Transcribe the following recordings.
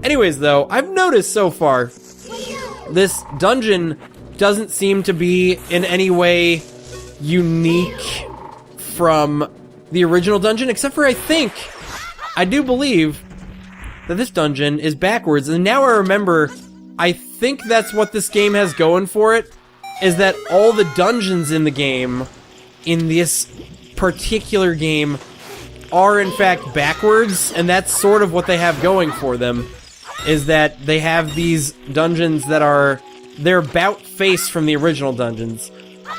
Anyways, though, I've noticed so far, this dungeon doesn't seem to be in any way unique from the original dungeon, except for I do believe that this dungeon is backwards. And now I remember, I think that's what this game has going for it, is that all the dungeons in the game, in this particular game, are in fact backwards, and that's sort of what they have going for them, is that they have these dungeons that they're about face from the original dungeons.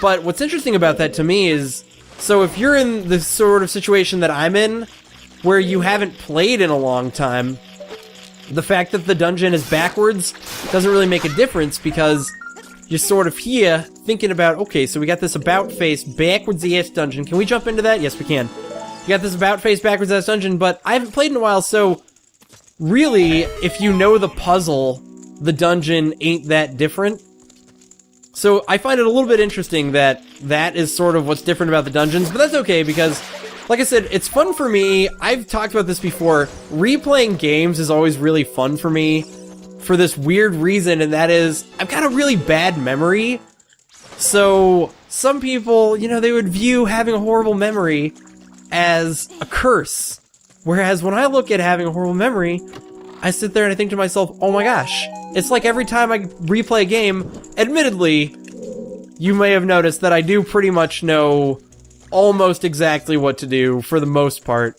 But what's interesting about that to me is, so if you're in the sort of situation that I'm in, where you haven't played in a long time, the fact that the dungeon is backwards doesn't really make a difference, because you're sort of here thinking about, okay, so we got this about face backwards-ass dungeon. Can we jump into that? Yes, we can. You got this about face backwards-ass dungeon, but I haven't played in a while, so really, if you know the puzzle, the dungeon ain't that different. So I find it a little bit interesting that that is sort of what's different about the dungeons, but that's okay, because, like I said, it's fun for me. I've talked about this before. Replaying games is always really fun for me for this weird reason, and that is, I've got a really bad memory. So some people, they would view having a horrible memory as a curse. Whereas when I look at having a horrible memory, I sit there and I think to myself, oh my gosh, it's like every time I replay a game, admittedly, you may have noticed that I do pretty much know almost exactly what to do for the most part.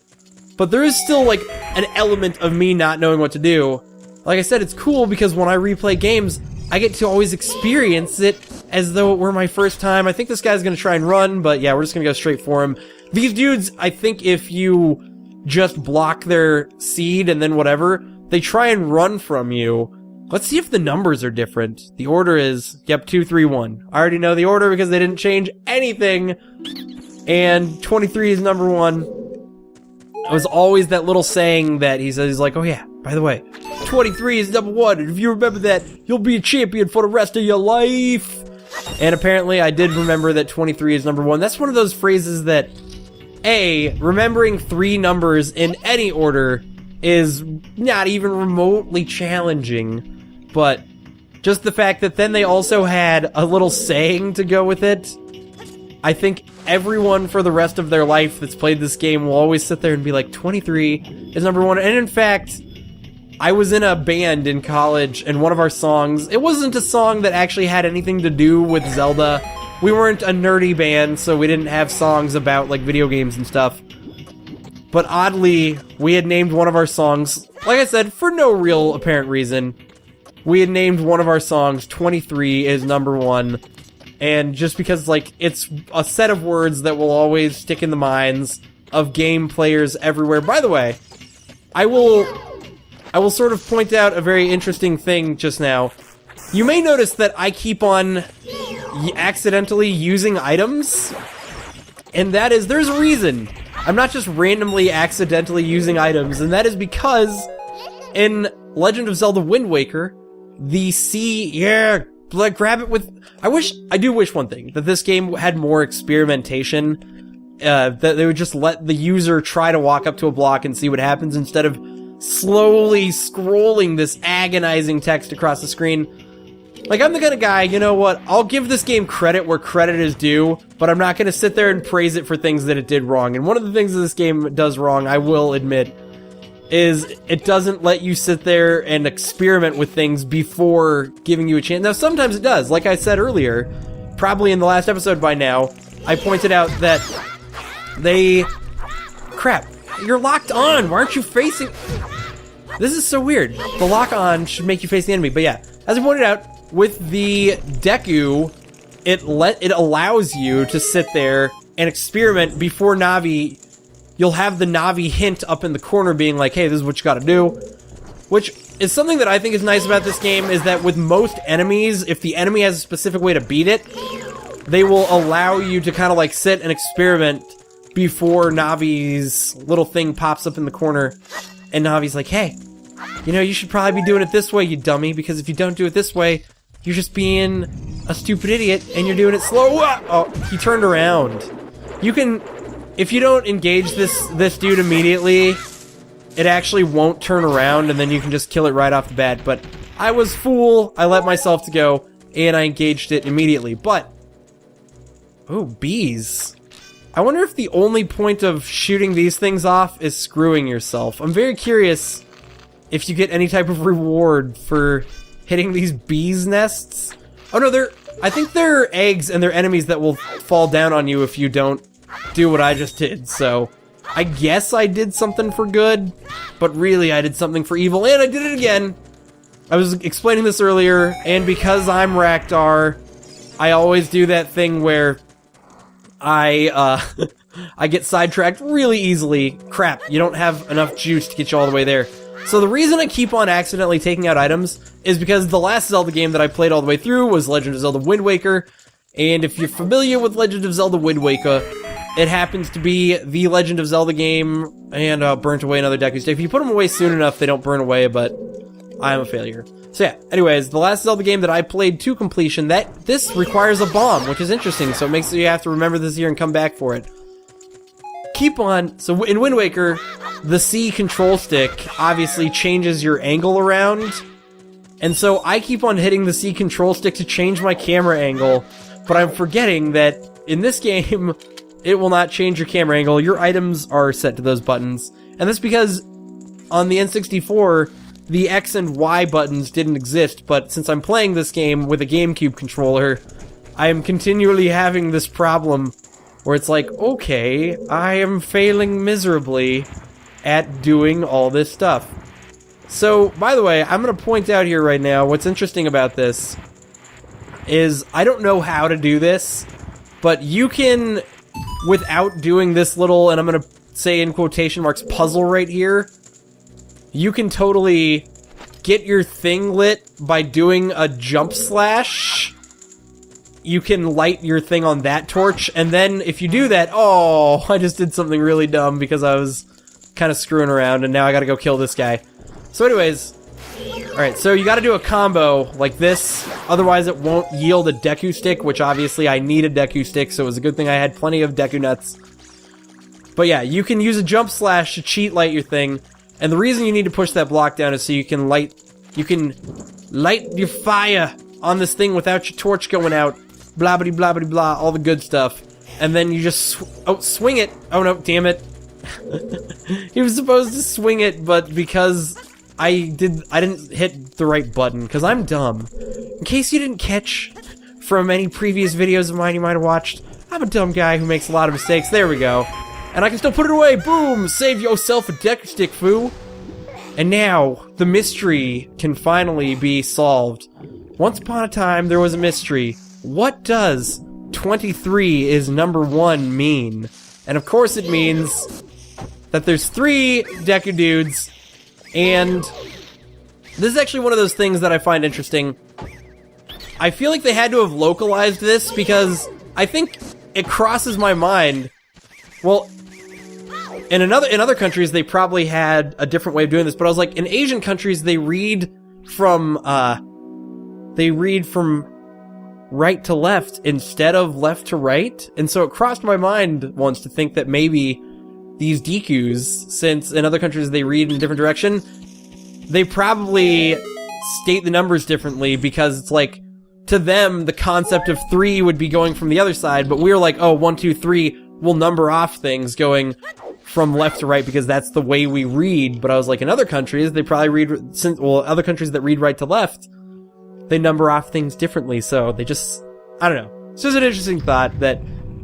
But there is still, like, an element of me not knowing what to do. Like I said, it's cool because when I replay games, I get to always experience it as though it were my first time. I think this guy's gonna try and run, but yeah, we're just gonna go straight for him. These dudes, I think if you just block their seed and then whatever, they try and run from you. Let's see if the numbers are different. The order is, yep, 2, 3, 1. I already know the order because they didn't change anything. And 23 is number 1. It was always that little saying that he says, he's like, oh yeah, by the way, 23 is number 1, and if you remember that, you'll be a champion for the rest of your life. And apparently I did remember that 23 is number 1. That's one of those phrases that, remembering 3 numbers in any order is not even remotely challenging, but just the fact that then they also had a little saying to go with it. I think everyone for the rest of their life that's played this game will always sit there and be like, 23 is number 1. And in fact, I was in a band in college, and one of our songs, it wasn't a song that actually had anything to do with Zelda. We weren't a nerdy band, so we didn't have songs about, like, video games and stuff. But oddly, we had named one of our songs, like I said, for no real apparent reason, we had named one of our songs 23 is number 1. And just because, like, it's a set of words that will always stick in the minds of game players everywhere. By the way, I will sort of point out a very interesting thing just now. You may notice that I keep on accidentally using items, and that is, there's a reason. I'm not just randomly accidentally using items, and that is because in Legend of Zelda Wind Waker, the like, grab it with... I do wish one thing, that this game had more experimentation, that they would just let the user try to walk up to a block and see what happens instead of slowly scrolling this agonizing text across the screen. Like, I'm the kind of guy, you know what, I'll give this game credit where credit is due, but I'm not gonna sit there and praise it for things that it did wrong. And one of the things that this game does wrong, I will admit, is it doesn't let you sit there and experiment with things before giving you a chance. Now, sometimes it does. Like I said earlier, probably in the last episode by now, I pointed out that crap, you're locked on. Why aren't you facing... This is so weird. The lock on should make you face the enemy. But yeah, as I pointed out, with the Deku, it allows you to sit there and experiment before Navi... You'll have the Navi hint up in the corner being like, hey, this is what you gotta do. Which is something that I think is nice about this game, is that with most enemies, if the enemy has a specific way to beat it, they will allow you to kind of like sit and experiment before Navi's little thing pops up in the corner. And Navi's like, hey, you should probably be doing it this way, you dummy, because if you don't do it this way, you're just being a stupid idiot, and you're doing it slow. Oh, he turned around. You can... If you don't engage this dude immediately, it actually won't turn around, and then you can just kill it right off the bat. But I was fool. I let myself to go, and I engaged it immediately. But, oh, bees. I wonder if the only point of shooting these things off is screwing yourself. I'm very curious if you get any type of reward for hitting these bees' nests. Oh no, I think they're eggs, and they're enemies that will fall down on you if you don't do what I just did. So, I guess I did something for good, but really I did something for evil, and I did it again. I was explaining this earlier, and because I'm Raktar, I always do that thing where I get sidetracked really easily. Crap, you don't have enough juice to get you all the way there. So the reason I keep on accidentally taking out items is because the last Zelda game that I played all the way through was Legend of Zelda Wind Waker, and if you're familiar with Legend of Zelda Wind Waker, it happens to be the Legend of Zelda game, and burnt away another Deku Stick. If you put them away soon enough, they don't burn away, but I'm a failure. So yeah, anyways, the last Zelda game that I played to completion, this requires a bomb, which is interesting, so it makes it you have to remember this here and come back for it. So in Wind Waker, the C control stick obviously changes your angle around, and so I keep on hitting the C control stick to change my camera angle, but I'm forgetting that in this game, it will not change your camera angle. Your items are set to those buttons, and that's because on the N64, the X and Y buttons didn't exist, but since I'm playing this game with a GameCube controller, I am continually having this problem where it's like, okay, I am failing miserably at doing all this stuff. So, by the way, I'm going to point out here right now, what's interesting about this is I don't know how to do this, but you can, without doing this little, and I'm going to say in quotation marks, puzzle right here, you can totally get your thing lit by doing a jump slash. You can light your thing on that torch, and then if you do that, oh, I just did something really dumb because I was kind of screwing around, and now I gotta go kill this guy. So anyways, alright, so you gotta do a combo like this, otherwise it won't yield a Deku Stick, which obviously I need a Deku Stick, so it was a good thing I had plenty of Deku Nuts. But yeah, you can use a jump slash to cheat light your thing, and the reason you need to push that block down is so you can light your fire on this thing without your torch going out. Blah blah blah blah blah, all the good stuff. And then you just swing it. Oh no, damn it. He was supposed to swing it, but because I didn't hit the right button, because I'm dumb. In case you didn't catch from any previous videos of mine you might have watched, I'm a dumb guy who makes a lot of mistakes. There we go. And I can still put it away. Boom! Save yourself a Deku Stick, foo. And now, the mystery can finally be solved. Once upon a time, there was a mystery. What does 23 is number 1 mean? And of course it means that there's 3 Deku dudes, and this is actually one of those things that I find interesting. I feel like they had to have localized this, because I think it crosses my mind. Well, in other countries, they probably had a different way of doing this, but I was like, in Asian countries, they read from right to left instead of left to right, and so it crossed my mind once to think that maybe these Dekus, since in other countries they read in a different direction, they probably state the numbers differently, because it's like, to them, the concept of 3 would be going from the other side, but we were like, oh, 1, 2, 3, we'll number off things going from left to right because that's the way we read. But I was like, in other countries, they probably other countries that read right to left, they number off things differently, so they just, I don't know. It's just an interesting thought that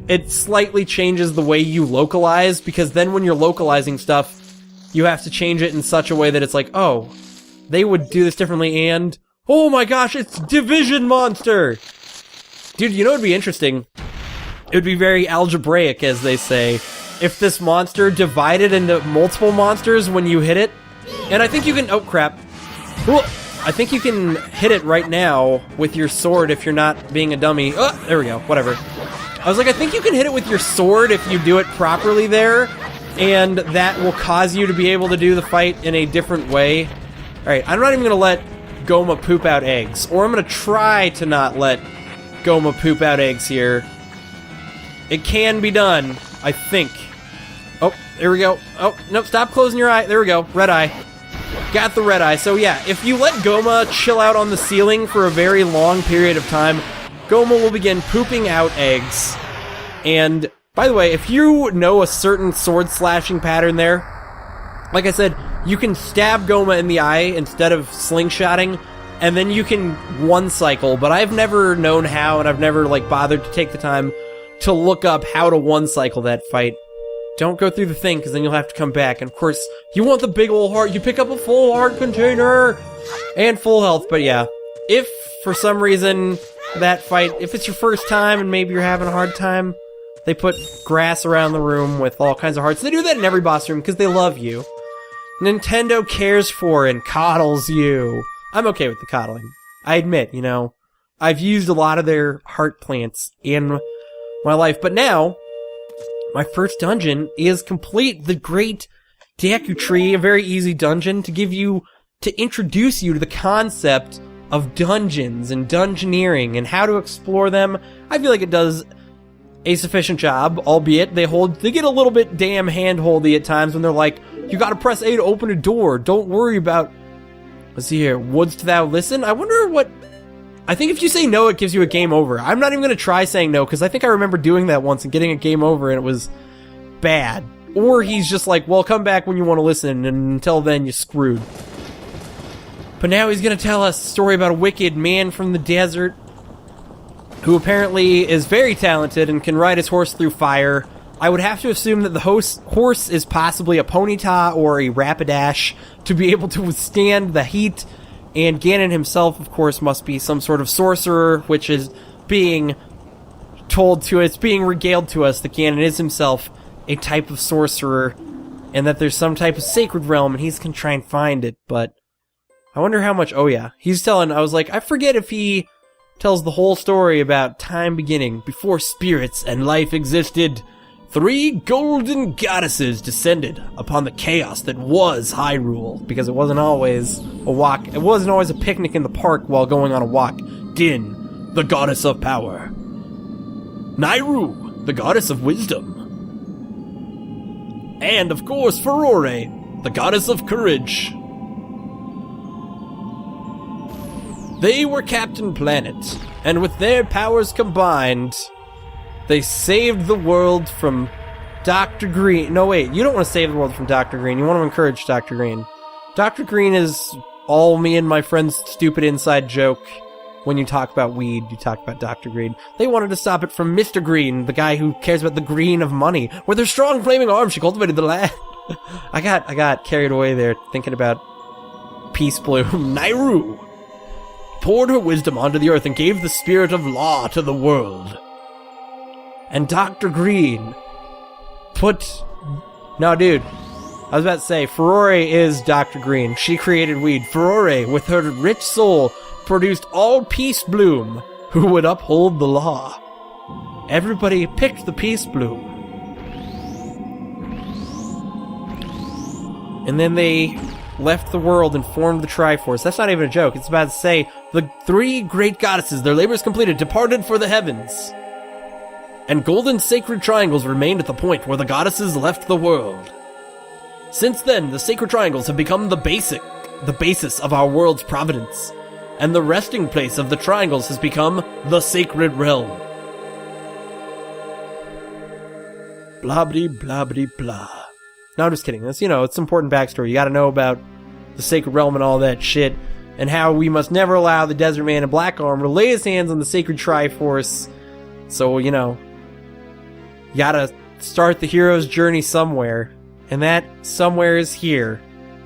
it slightly changes the way you localize, because then when you're localizing stuff, you have to change it in such a way that it's like, oh, they would do this differently, and, oh my gosh, it's Division Monster! Dude, you know what would be interesting? It would be very algebraic, as they say, if this monster divided into multiple monsters when you hit it. And I think you can, oh crap. Ooh, I think you can hit it right now with your sword if you're not being a dummy. Oh, there we go, whatever. I was like, I think you can hit it with your sword if you do it properly there, and that will cause you to be able to do the fight in a different way. Alright, I'm not even gonna let Goma poop out eggs, or I'm gonna try to not let Goma poop out eggs here. It can be done, I think. Oh, There we go. Oh, nope, stop closing your eye. There we go. Red eye. Got the red eye. So yeah, if you let Goma chill out on the ceiling for a very long period of time, Goma will begin pooping out eggs. And, by the way, if you know a certain sword slashing pattern there, like I said, you can stab Goma in the eye instead of slingshotting, and then you can one cycle, but I've never known how, and I've never, like, bothered to take the time to look up how to one cycle that fight. Don't go through the thing, because then you'll have to come back. And of course, you want the big ol' heart. You pick up a full heart container and full health. But yeah, if for some reason that fight, if it's your first time and maybe you're having a hard time, they put grass around the room with all kinds of hearts. They do that in every boss room because they love you. Nintendo cares for and coddles you. I'm okay with the coddling. I admit, you know, I've used a lot of their heart plants in my life. But now, my first dungeon is complete. The Great Deku Tree, a very easy dungeon to introduce you to the concept of dungeons and dungeoneering and how to explore them. I feel like it does a sufficient job, albeit they get a little bit damn hand-holdy at times when they're like, you gotta press A to open a door. Don't worry about, let's see here, wouldst thou listen? I wonder what, I think if you say no, it gives you a game over. I'm not even going to try saying no, because I think I remember doing that once and getting a game over, and it was bad. Or he's just like, well, come back when you want to listen, and until then, you're screwed. But now he's going to tell us a story about a wicked man from the desert who apparently is very talented and can ride his horse through fire. I would have to assume that the horse is possibly a Ponyta or a Rapidash to be able to withstand the heat. And Ganon himself, of course, must be some sort of sorcerer, which is being regaled to us that Ganon is himself a type of sorcerer, and that there's some type of sacred realm, and he's gonna try and find it, but I wonder how much, oh yeah, I was like, I forget if he tells the whole story about time beginning, before spirits and life existed. 3 golden goddesses descended upon the chaos that was Hyrule, because it wasn't always a picnic in the park while going on a walk. Din, the goddess of power. Nairu, the goddess of wisdom. And, of course, Furore, the goddess of courage. They were Captain Planet, and with their powers combined, they saved the world from Dr. Green. No, wait, you don't want to save the world from Dr. Green. You want to encourage Dr. Green. Dr. Green is all me and my friend's stupid inside joke. When you talk about weed, you talk about Dr. Green. They wanted to stop it from Mr. Green, the guy who cares about the green of money. With her strong flaming arms, she cultivated the land. I got carried away there thinking about Peace Bloom. Nairu poured her wisdom onto the earth and gave the spirit of law to the world. And Dr. Green no, dude. I was about to say, Furore is Dr. Green. She created weed. Furore, with her rich soul, produced all Peace Bloom, who would uphold the law. Everybody picked the Peace Bloom. And then they left the world and formed the Triforce. That's not even a joke. It's about to say, the 3 great goddesses, their labors completed, departed for the heavens. And golden sacred triangles remained at the point where the goddesses left the world. Since then, the sacred triangles have become the basis of our world's providence, and the resting place of the triangles has become the sacred realm. Blah-biddy, blah-biddy, blah. No, I'm just kidding. That's, it's important backstory. You gotta know about the sacred realm and all that shit, and how we must never allow the Desert Man in black armor to lay his hands on the sacred Triforce. So, you gotta start the hero's journey somewhere, and that somewhere is here,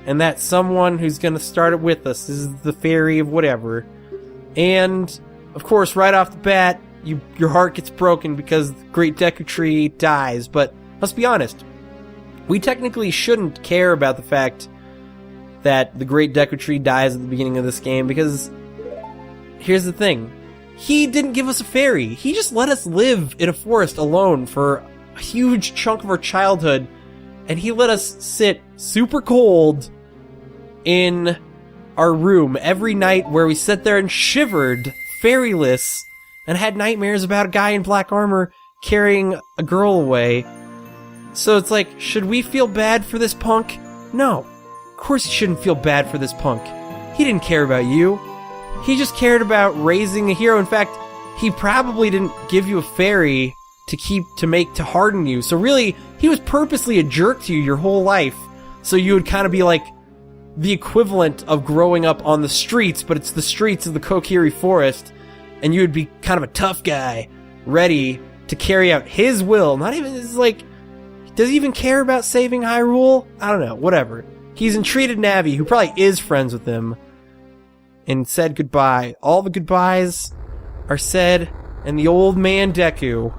and that someone who's gonna start it with us is the fairy of whatever. And, of course, right off the bat, your heart gets broken because the Great Deku Tree dies, but let's be honest, we technically shouldn't care about the fact that the Great Deku Tree dies at the beginning of this game, because here's the thing. He didn't give us a fairy. He just let us live in a forest alone for a huge chunk of our childhood, and he let us sit super cold in our room every night where we sat there and shivered, fairyless, and had nightmares about a guy in black armor carrying a girl away. So it's like, should we feel bad for this punk? No. Of course you shouldn't feel bad for this punk. He didn't care about you. He just cared about raising a hero. In fact, he probably didn't give you a fairy to harden you. So really, he was purposely a jerk to you your whole life. So you would kind of be like the equivalent of growing up on the streets, but it's the streets of the Kokiri Forest, and you would be kind of a tough guy, ready to carry out his will. Not even, it's like, does he even care about saving Hyrule? I don't know, whatever. He's entreated Navi, who probably is friends with him, and said goodbye. All the goodbyes are said, and the old man Deku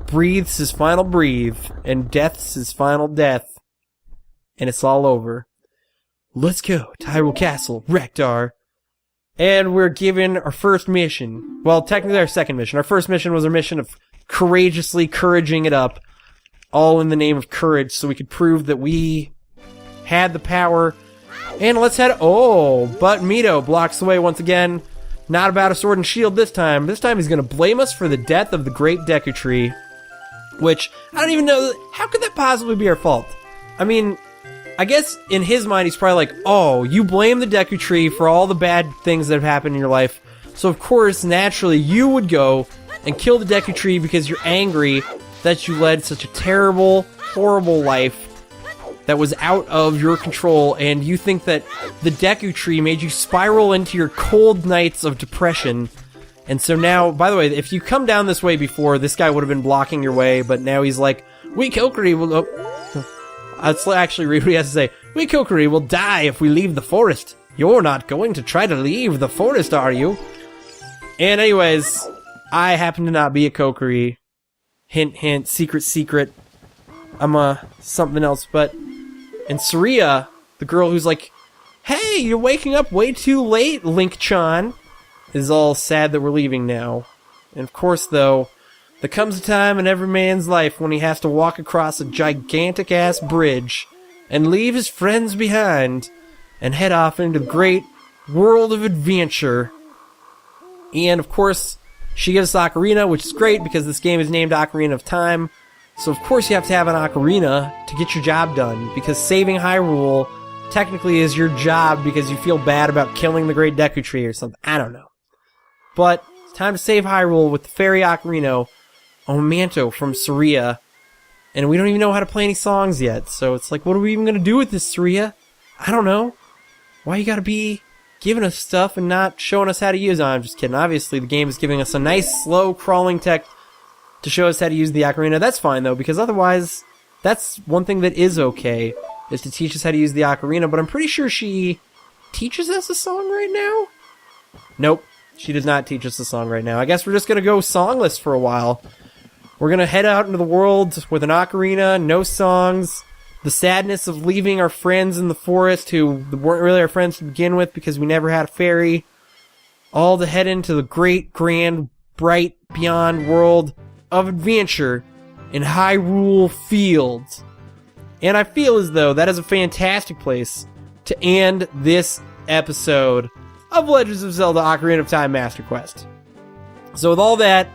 breathes his final breathe, and deaths his final death, and it's all over. Let's go to Hyrule Castle, Rektar. And we're given our first mission. Well, technically our second mission. Our first mission was our mission of courageously couraging it up, all in the name of courage, so we could prove that we had the power. And let's head... Oh, but Mito blocks the way once again. Not about a sword and shield this time. This time he's going to blame us for the death of the Great Deku Tree. Which, I don't even know... How could that possibly be our fault? I mean, I guess in his mind he's probably like, oh, you blame the Deku Tree for all the bad things that have happened in your life. So of course, naturally, you would go and kill the Deku Tree because you're angry that you led such a terrible, horrible life that was out of your control, and you think that the Deku Tree made you spiral into your cold nights of depression. And so now, by the way, if you come down this way before, this guy would have been blocking your way, but now he's like, we Kokiri will... Let's actually read what he has to say. We Kokiri will die if we leave the forest. You're not going to try to leave the forest, are you? And anyways, I happen to not be a Kokiri. Hint, hint, secret, secret. I'm something else, but... And Saria, the girl who's like, hey, you're waking up way too late, Link-chan, is all sad that we're leaving now. And of course, though, there comes a time in every man's life when he has to walk across a gigantic-ass bridge and leave his friends behind and head off into the great world of adventure. And, of course, she gives us Ocarina, which is great because this game is named Ocarina of Time. So, of course, you have to have an Ocarina to get your job done, because saving Hyrule technically is your job because you feel bad about killing the Great Deku Tree or something. I don't know. But it's time to save Hyrule with the Fairy Ocarina, a manto from Saria. And we don't even know how to play any songs yet, so it's like, what are we even going to do with this, Saria? I don't know. Why you gotta be giving us stuff and not showing us how to use it? I'm just kidding. Obviously, the game is giving us a nice, slow, crawling tech to show us how to use the Ocarina. That's fine, though, because otherwise, that's one thing that is okay, is to teach us how to use the Ocarina, but I'm pretty sure she teaches us a song right now? Nope, she does not teach us a song right now. I guess we're just gonna go songless for a while. We're gonna head out into the world with an Ocarina, no songs, the sadness of leaving our friends in the forest who weren't really our friends to begin with because we never had a fairy, all to head into the great, grand, bright, beyond world of adventure in Hyrule Fields. And I feel as though that is a fantastic place to end this episode of Legends of Zelda Ocarina of Time Master Quest. So with all that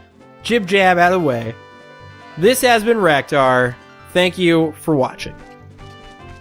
jib-jab out of the way, this has been Rektar. Thank you for watching.